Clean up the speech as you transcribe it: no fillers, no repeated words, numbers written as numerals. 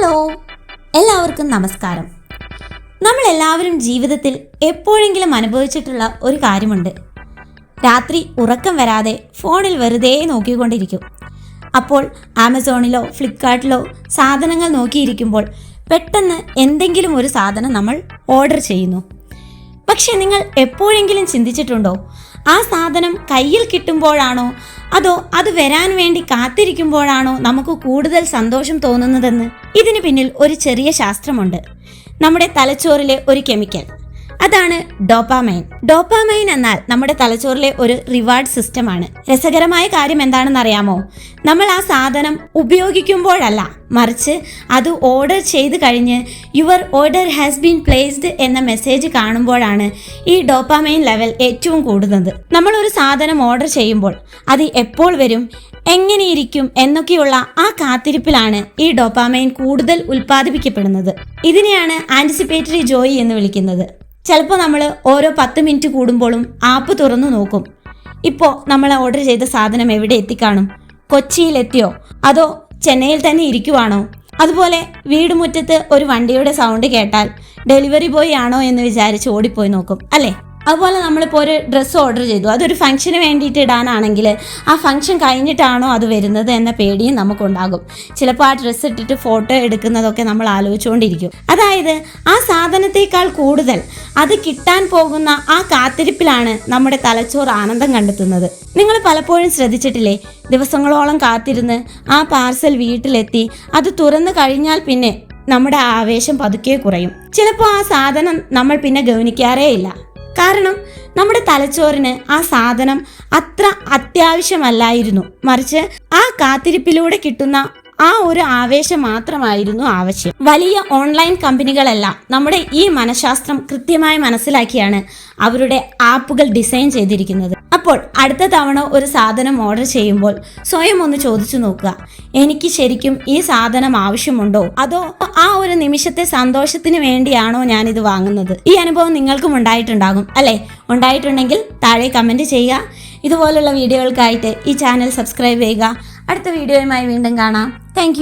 Hello, എല്ലാവർക്കും നമസ്കാരം. നമ്മളെല്ലാവരും ജീവിതത്തിൽ എപ്പോഴെങ്കിലും അനുഭവിച്ചിട്ടുള്ള ഒരു കാര്യമുണ്ട്. രാത്രി ഉറക്കം വരാതെ ഫോണിൽ വെറുതെ നോക്കിക്കൊണ്ടിരിക്കും. അപ്പോൾ ആമസോണിലോ ഫ്ലിപ്കാർട്ടിലോ സാധനങ്ങൾ നോക്കിയിരിക്കുമ്പോൾ പെട്ടെന്ന് എന്തെങ്കിലും ഒരു സാധനം നമ്മൾ ഓർഡർ ചെയ്യുന്നു. പക്ഷെ നിങ്ങൾ എപ്പോഴെങ്കിലും ചിന്തിച്ചിട്ടുണ്ടോ, ആ സാധനം കയ്യിൽ കിട്ടുമ്പോഴാണോ അതോ അത് വരാൻ വേണ്ടി കാത്തിരിക്കുമ്പോഴാണോ നമുക്ക് കൂടുതൽ സന്തോഷം തോന്നുന്നതെന്ന്? ഇതിന് പിന്നിൽ ഒരു ചെറിയ ശാസ്ത്രമുണ്ട്. നമ്മുടെ തലച്ചോറിലെ ഒരു കെമിക്കൽ, അതാണ് ഡോപ്പാമൈൻ. ഡോപ്പാമൈൻ എന്നാൽ നമ്മുടെ തലച്ചോറിലെ ഒരു റിവാർഡ് സിസ്റ്റമാണ്. രസകരമായ കാര്യം എന്താണെന്ന് അറിയാമോ? നമ്മൾ ആ സാധനം ഉപയോഗിക്കുമ്പോഴല്ല, മറിച്ച് അത് ഓർഡർ ചെയ്ത് കഴിഞ്ഞ് your order has been placed എന്ന മെസ്സേജ് കാണുമ്പോഴാണ് ഈ ഡോപ്പാമൈൻ ലെവൽ ഏറ്റവും കൂടുന്നത്. നമ്മൾ ഒരു സാധനം ഓർഡർ ചെയ്യുമ്പോൾ അത് എപ്പോൾ വരും, എങ്ങനെയിരിക്കും എന്നൊക്കെയുള്ള ആ കാത്തിരിപ്പിലാണ് ഈ ഡോപ്പാമൈൻ കൂടുതൽ ഉൽപ്പാദിപ്പിക്കപ്പെടുന്നത്. ഇതിനെയാണ് ആന്റിസിപ്പേറ്ററി ജോയ് എന്ന് വിളിക്കുന്നത്. ചിലപ്പോൾ നമ്മൾ ഓരോ 10 മിനിറ്റ് കൂടുമ്പോഴും ആപ്പ് തുറന്നു നോക്കും. ഇപ്പോൾ നമ്മൾ ഓർഡർ ചെയ്ത സാധനം എവിടെ എത്തിക്കാണും? കൊച്ചിയിലെത്തിയോ അതോ ചെന്നൈയിൽ തന്നെ ഇരിക്കുവാണോ? അതുപോലെ വീട് മുറ്റത്ത് ഒരു വണ്ടിയുടെ സൗണ്ട് കേട്ടാൽ ഡെലിവറി ബോയ് ആണോ എന്ന് വിചാരിച്ച് ഓടിപ്പോയി നോക്കും, അല്ലേ? അതുപോലെ നമ്മളിപ്പോൾ ഒരു ഡ്രസ്സ് ഓർഡർ ചെയ്തു, അതൊരു ഫംഗ്ഷന് വേണ്ടിയിട്ട് ഇടാനാണെങ്കിൽ ആ ഫംഗ്ഷൻ കഴിഞ്ഞിട്ടാണോ അത് വരുന്നത് എന്ന പേടിയും നമുക്കുണ്ടാകും. ചിലപ്പോൾ ആ ഡ്രസ്സ് ഇട്ടിട്ട് ഫോട്ടോ എടുക്കുന്നതൊക്കെ നമ്മൾ ആലോചിച്ചുകൊണ്ടിരിക്കും. അതായത് ആ സാധനത്തേക്കാൾ കൂടുതൽ അത് കിട്ടാൻ പോകുന്ന ആ കാത്തിരിപ്പിലാണ് നമ്മുടെ തലച്ചോറ് ആനന്ദം കണ്ടെത്തുന്നത്. നിങ്ങൾ പലപ്പോഴും ശ്രദ്ധിച്ചിട്ടില്ലേ, ദിവസങ്ങളോളം കാത്തിരുന്ന് ആ പാർസൽ വീട്ടിലെത്തി അത് തുറന്നു കഴിഞ്ഞാൽ പിന്നെ നമ്മുടെ ആവേശം പതുക്കെ കുറയും. ചിലപ്പോൾ ആ സാധനം നമ്മൾ പിന്നെ ഗവനിക്കാറേ ഇല്ല. കാരണം നമ്മുടെ തലച്ചോറിന് ആ സാധനം അത്ര അത്യാവശ്യമല്ലായിരുന്നു, മറിച്ച് ആ കാത്തിരിപ്പിലൂടെ കിട്ടുന്ന ആ ഒരു ആവേശം മാത്രമായിരുന്നു ആവശ്യം. വലിയ ഓൺലൈൻ കമ്പനികളെല്ലാം നമ്മുടെ ഈ മനഃശാസ്ത്രം കൃത്യമായി മനസ്സിലാക്കിയാണ് അവരുടെ ആപ്പുകൾ ഡിസൈൻ ചെയ്തിരിക്കുന്നത്. അപ്പോൾ അടുത്ത തവണ ഒരു സാധനം ഓർഡർ ചെയ്യുമ്പോൾ സ്വയം ഒന്ന് ചോദിച്ചു നോക്കുക, എനിക്ക് ശരിക്കും ഈ സാധനം ആവശ്യമുണ്ടോ, അതോ ആ ഒരു നിമിഷത്തെ സന്തോഷത്തിന് വേണ്ടിയാണോ ഞാനിത് വാങ്ങുന്നത്? ഈ അനുഭവം നിങ്ങൾക്കും ഉണ്ടായിട്ടുണ്ടാകും, അല്ലേ? ഉണ്ടായിട്ടുണ്ടെങ്കിൽ താഴെ കമൻറ്റ് ചെയ്യുക. ഇതുപോലുള്ള വീഡിയോകൾക്കായിട്ട് ഈ ചാനൽ സബ്സ്ക്രൈബ് ചെയ്യുക. അടുത്ത വീഡിയോയുമായി വീണ്ടും കാണാം. താങ്ക്